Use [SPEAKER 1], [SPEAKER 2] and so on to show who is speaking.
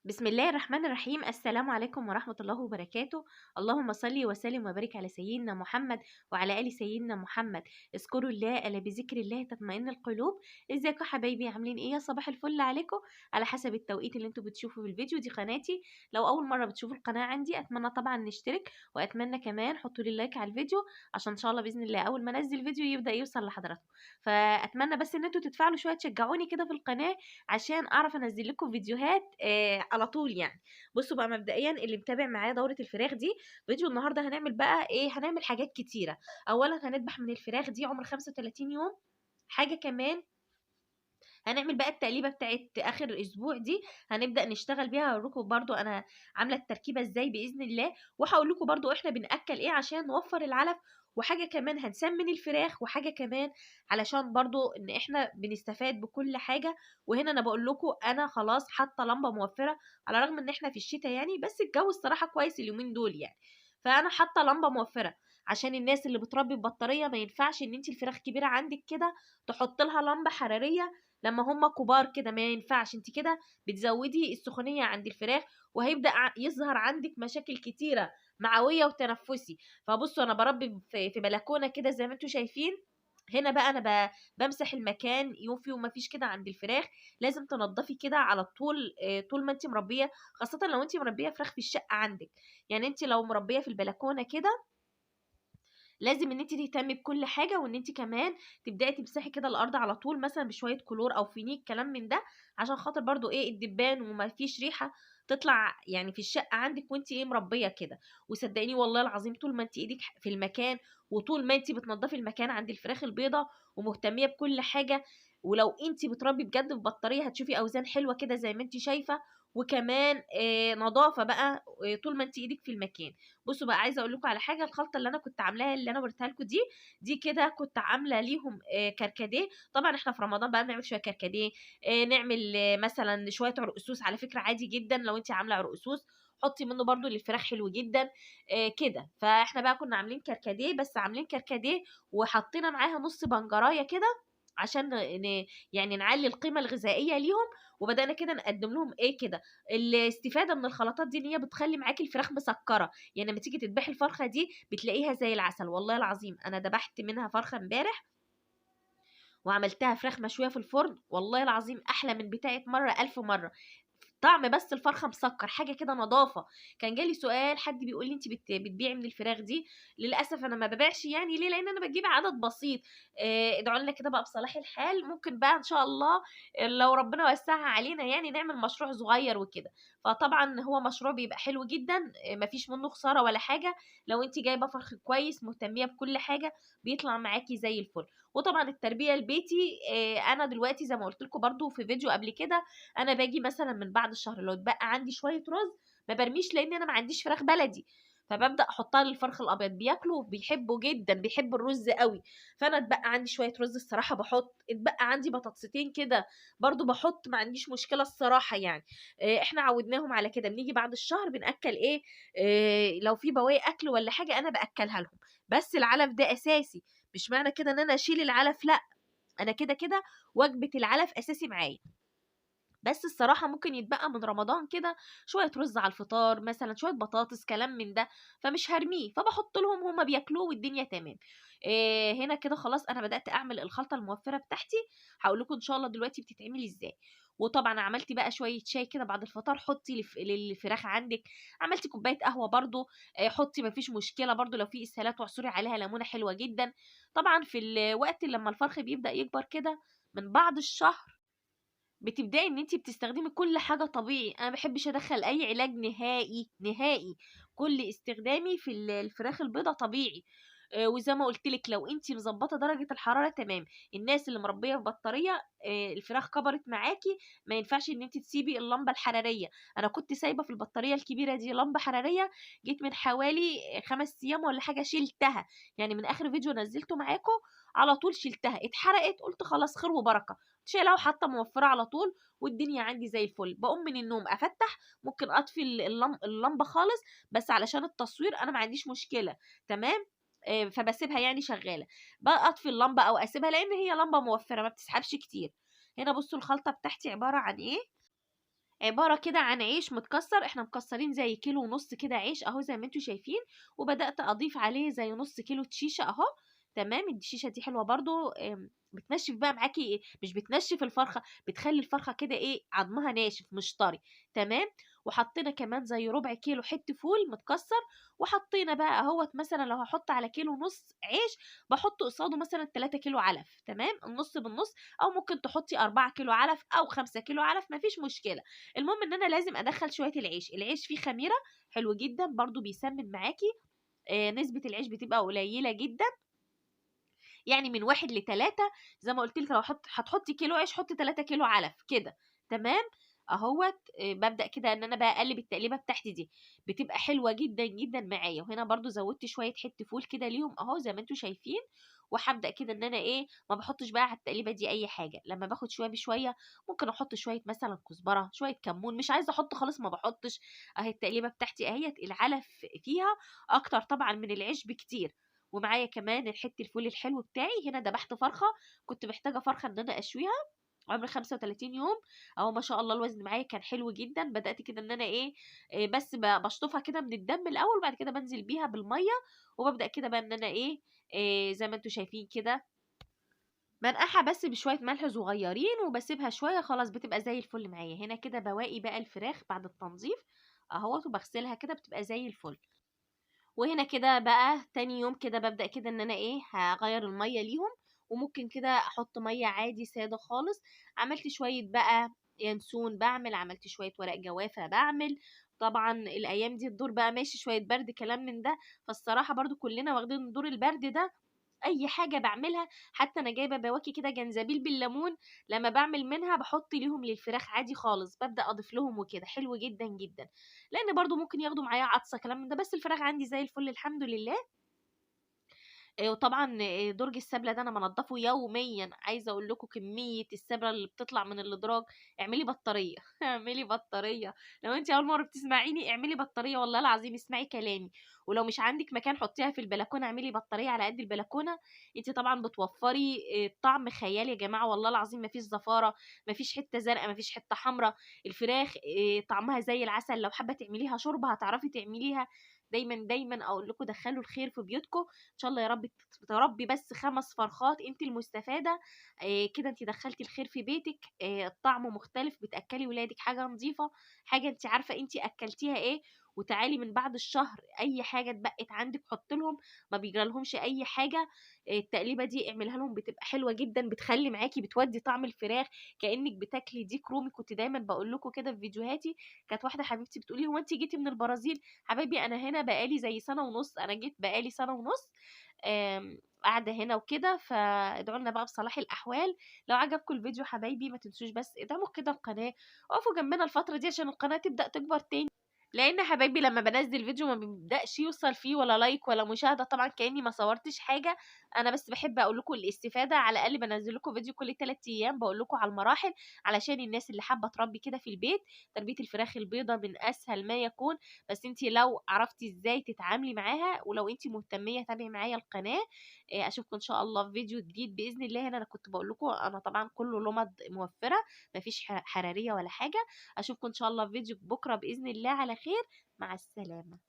[SPEAKER 1] بسم الله الرحمن الرحيم. السلام عليكم ورحمة الله وبركاته. اللهم صل وسلم وبارك على سيدنا محمد وعلى آل سيدنا محمد. اذكروا الله ألا بذكر الله تطمئن القلوب. ازيكم حبايبي؟ عاملين ايه؟ صباح الفل عليكم على حسب التوقيت اللي انتوا بتشوفوا في الفيديو. دي قناتي، لو اول مرة بتشوفوا القناة عندي اتمنى طبعا نشترك، واتمنى كمان حطوا لي لايك على الفيديو عشان ان شاء الله باذن الله اول ما انزل فيديو يبدأ يوصل لحضراتكم. فاتمنى بس ان انتوا تتفاعلوا شوية، تشجعوني كده في القناة عشان اعرف انزل لكم فيديوهات على طول يعني. بصوا بقى، مبدئيا اللي متابع معايا دوره الفراخ دي، فيديو النهارده هنعمل بقى ايه؟ هنعمل حاجات كتيره. اولا هنذبح من الفراخ دي عمر 35 يوم. حاجه كمان هنعمل بقى التقليبه بتاعت اخر الاسبوع دي، هنبدا نشتغل بيها. هوريكم برضو انا عامله التركيبه ازاي باذن الله، وهقول لكم برضو احنا بناكل ايه عشان نوفر العلف. وحاجه كمان هنسمن الفراخ، وحاجه كمان علشان برضو ان احنا بنستفاد بكل حاجه. وهنا انا بقول لكم انا خلاص حاطه لمبه موفره، على الرغم ان احنا في الشتاء يعني، بس الجو الصراحه كويس اليومين دول يعني. فانا حاطه لمبه موفره عشان الناس اللي بتربي ببطاريه. ما ينفعش ان انت الفراخ كبيره عندك كده تحط لها لمبه حراريه لما هم كبار كده، ما ينفعش. انت كده بتزودي السخونيه عند الفراخ، وهيبدا يظهر عندك مشاكل كتيره معويه وتنفسي. فبصوا انا بربي في بلكونه كده زي ما انتم شايفين. هنا بقى انا بمسح المكان يوم في يوم، ما فيش كده عند الفراخ. لازم تنضفي كده على طول، طول ما انت مربيه، خاصه لو انت مربيه فراخ في الشقه عندك. يعني انت لو مربيه في البلكونه كده لازم ان انت تهتمي بكل حاجه، وان انت كمان تبداي تمسحي كده الارض على طول، مثلا بشويه كلور او فينيك كلام من ده، عشان خاطر برضو ايه الدبان وما فيش ريحه تطلع يعني في الشقه عندك وانت ايه مربيه كده. وصدقيني والله العظيم طول ما انت ايدك في المكان، وطول ما انت بتنضفي المكان عند الفراخ البيضه ومهتميه بكل حاجه، ولو انت بتربي بجد ببطاريه هتشوفي اوزان حلوه كده زي ما انت شايفه. وكمان نظافه بقى طول ما انت ايدك في المكان. بصوا بقى، عايزه اقول لكم على حاجه. الخلطه اللي انا كنت عاملاها اللي انا وريتها لكم دي كده كنت عامله ليهم كركديه. طبعا احنا في رمضان بقى بنعمل شويه كركديه، نعمل مثلا شويه عرقسوس. على فكره عادي جدا لو انت عامله عرقسوس حطي منه برضو للفراخ، حلو جدا كده. فاحنا بقى كنا عاملين كركديه، بس عاملين كركديه وحطينا معاها نص بنجرايه كده عشان يعني نعلي القيمه الغذائيه ليهم. وبدانا كده نقدم لهم ايه كده. الاستفاده من الخلطات دي ان هي بتخلي معاكي الفراخ مسكره. يعني لما تيجي تذبحي الفرخه دي بتلاقيها زي العسل. والله العظيم انا ذبحت منها فرخه امبارح وعملتها فراخ مشويه في الفرن، والله العظيم احلى من بتاعه مره الف مره. طعم بس الفرخه مسكر، حاجه كده نظافه. كان جالي سؤال، حد بيقول لي انت بتبيعي من الفراخ دي؟ للاسف انا ما ببيعش. يعني ليه؟ لان انا بجيب عدد بسيط. ادعوا لنا كده بقى بصلاح الحال، ممكن بقى ان شاء الله لو ربنا وسعها علينا يعني نعمل مشروع صغير وكده. فطبعا هو مشروع بيبقى حلو جدا، مفيش منه خساره ولا حاجه. لو انت جايبه فرخ كويس مهتميه بكل حاجه بيطلع معاكي زي الفل. وطبعا التربيه البيتي، انا دلوقتي زي ما قلت لكم برده في فيديو قبل كده، انا باجي مثلا من بعد الشهر لو اتبقى عندي شويه رز ما برميش، لان انا ما عنديش فراخ بلدي. فببدا احطها للفرخ الابيض، بياكلوا بيحبوا جدا، بيحبوا الرز قوي. فانا اتبقى عندي شويه رز الصراحه بحط، اتبقى عندي بطاطستين كده برضو بحط، ما عنديش مشكله الصراحه يعني. احنا عودناهم على كده، بنيجي بعد الشهر بناكل ايه، لو في بواقي اكل ولا حاجه انا باكلها لهم. بس العلف ده اساسي، مش معنى كده ان انا اشيل العلف، لا، انا كده كده وجبه العلف اساسي معايا. بس الصراحة ممكن يتبقى من رمضان كده شوية رز على الفطار، مثلا شوية بطاطس كلام من ده، فمش هرميه، فبحط لهم هما بياكلوه والدنيا تمام. هنا كده خلاص انا بدأت اعمل الخلطة الموفرة بتاعتي. هقول لكم ان شاء الله دلوقتي بتتعمل ازاي. وطبعا عملت بقى شويه شاي كده بعد الفطار، حطي للفراخ عندك. عملتي كوبايه قهوه برضو، حطي مفيش مشكله برضو. لو في اسهالات واعصري عليها ليمونه حلوه جدا. طبعا في الوقت لما الفرخ بيبدأ يكبر كده من بعد الشهر بتبدأي ان انت بتستخدمي كل حاجة طبيعي. انا ما بحبش ادخل اي علاج نهائي نهائي. كل استخدامي في الفراخ البيضة طبيعي. وزي ما قلت لك لو انت مظبطه درجه الحراره تمام. الناس اللي مربيه في بطاريه، الفراخ كبرت معاكي، ما ينفعش ان انت تسيبي اللمبه الحراريه. انا كنت سايبه في البطاريه الكبيره دي لمبه حراريه، جيت من حوالي 5 ايام ولا حاجه شلتها. يعني من اخر فيديو نزلته معاكم على طول شلتها، اتحرقت، قلت خلاص خير وبركه، شايلها وحاطه موفره على طول. والدنيا عندي زي الفل. بقوم من النوم افتح، ممكن اطفي اللمبه خالص بس علشان التصوير انا ما عنديش مشكله، تمام. فبسيبها يعني شغاله. بقى اطفي اللمبه او اسيبها لان هي لمبه موفره ما بتسحبش كتير. هنا بصوا الخلطه بتاعتي عباره عن ايه. عبارة كده عن عيش متكسر، احنا مكسرين زي كيلو ونص كده عيش اهو زي ما انتم شايفين، وبدأت اضيف عليه زي نص كيلو شيشة اهو. تمام، الشيشة دي حلوة برضو، بتنشف بقى معاكي ايه، مش بتنشف الفرخة، بتخلي الفرخة كده ايه عظمها ناشف مش طري. تمام. وحطينا كمان زي ربع كيلو حتة فول متكسر، وحطينا بقى اهوت مثلا لو هحط على كيلو ونص عيش بحط قصاده مثلا 3 كيلو علف. تمام، النص بالنص، او ممكن تحطي 4 كيلو علف او 5 كيلو علف مفيش مشكلة. المهم ان انا لازم ادخل شويه العيش فيه خميره، حلو جدا برضو بيسمن معاكي. نسبه العيش بتبقى قليله جدا، يعني من 1 ل3. زي ما قلت لك لو هتحطي كيلو عيش حطي 3 كيلو علف كده. تمام. اهوت ببدأ كده ان انا بقى اقلب التقليبه بتاعتي دي، بتبقى حلوه جدا جدا معايا. وهنا برضو زودت شويه حته فول كده ليهم اهو زي ما انتم شايفين. وهبدأ كده ان انا ايه، ما بحطش بقى على التقليبه دي اي حاجه، لما باخد شويه بشويه ممكن احط شويه مثلا كزبره شويه كمون، مش عايزه احط خالص ما بحطش. اهي التقليبه بتاعتي اهيت، العلف فيها اكتر طبعا من العيش بكتير. ومعايا كمان الحته الفول الحلو بتاعي. هنا ذبحت فرخه، كنت محتاجه فرخه ان انا اشويها، عمر 35 يوم. اهو ما شاء الله الوزن معايا كان حلو جدا. بدات كده ان انا ايه، بس بشطفها كده من الدم الاول، وبعد كده بنزل بيها بالميه، وببدا كده بقى ان انا ايه، زي ما انتم شايفين كده منقعها بس بشويه ملح صغيرين، وبسيبها شويه خلاص بتبقى زي الفل معايا. هنا كده بواقي بقى الفراخ بعد التنظيف اهوت، وبغسلها كده بتبقى زي الفل. وهنا كده بقى تاني يوم كده ببدأ كده ان انا ايه هغير المية ليهم، وممكن كده احط مية عادي سادة خالص. عملت شوية بقى ينسون بعمل، عملت شوية ورق جوافة بعمل. طبعا الايام دي الدور بقى ماشي شوية برد كلام من ده، فالصراحة برضو كلنا واخدين دور البرد ده. اي حاجه بعملها، حتى انا جايبه بواكي كده جنزبيل بالليمون، لما بعمل منها بحط ليهم للفراخ عادي خالص، ببدا اضيف لهم وكده حلو جدا جدا. لان برضو ممكن ياخدوا معايا عطسه كلام من ده، بس الفراخ عندي زي الفل الحمد لله. وطبعا درج السبلة ده انا منضفه يوميا. عايزه اقول لكم كميه السبلة اللي بتطلع من الادراج. اعملي بطاريه اعملي بطاريه. لو انت اول مره بتسمعيني اعملي بطاريه والله العظيم، اسمعي كلامي. ولو مش عندك مكان حطيها في البلكونه، اعملي بطاريه على قد البلكونه. انت طبعا بتوفري طعم خيالي يا جماعه والله العظيم، مفيش زفاره، مفيش حته زرقاء، مفيش حته حمراء. الفراخ طعمها زي العسل، لو حابه تعمليها شوربه هتعرفي تعمليها. دايما دايما اقول لكم دخلوا الخير في بيوتكم ان شاء الله يا رب. تربي بس 5 فرخات انت المستفاده. كده انت دخلتي الخير في بيتك. الطعم مختلف، بتاكلي ولادك حاجه نظيفه، حاجه انت عارفه انت اكلتيها ايه. وتعالي من بعد الشهر اي حاجه اتبقت عندك حط لهم، ما بيجرالهمش اي حاجه. التقليبه دي اعملها لهم بتبقى حلوه جدا، بتخلي معاكي بتودي طعم الفراخ كانك بتاكلي ديك رومي. كنت دايما بقول لكم كده في فيديوهاتي. كانت واحده حبيبتي بتقولي هو انت جيتي من البرازيل؟ حبايبي انا هنا بقالي زي سنه ونص، انا جيت بقالي سنه ونص قاعدة هنا وكده. فادعوا لنا بقى بصلاح الأحوال. لو عجبكم الفيديو حبايبي ما تنسوش بس ادعموا كده القناة، وقفوا جنبنا الفترة دي عشان القناة تبدأ تكبر تاني. لان حبايبي لما بنزل فيديو ما بيبداش يوصل فيه ولا لايك ولا مشاهده، طبعا كاني ما صورتش حاجه. انا بس بحب اقول لكم الاستفاده، على الاقل بنزل لكم فيديو كل 3 ايام بقول لكم على المراحل، علشان الناس اللي حابه تربي كده في البيت. تربيه الفراخ البيضه من اسهل ما يكون، بس انت لو عرفتي ازاي تتعاملي معاها، ولو انت مهتميه تابعي معايا القناه. اشوفكم ان شاء الله في فيديو جديد باذن الله. هنا انا كنت بقول لكم انا طبعا كله لمض موفره، مفيش حراريه ولا حاجه. اشوفكم ان شاء الله في فيديو بكره باذن الله على خير. مع السلامة.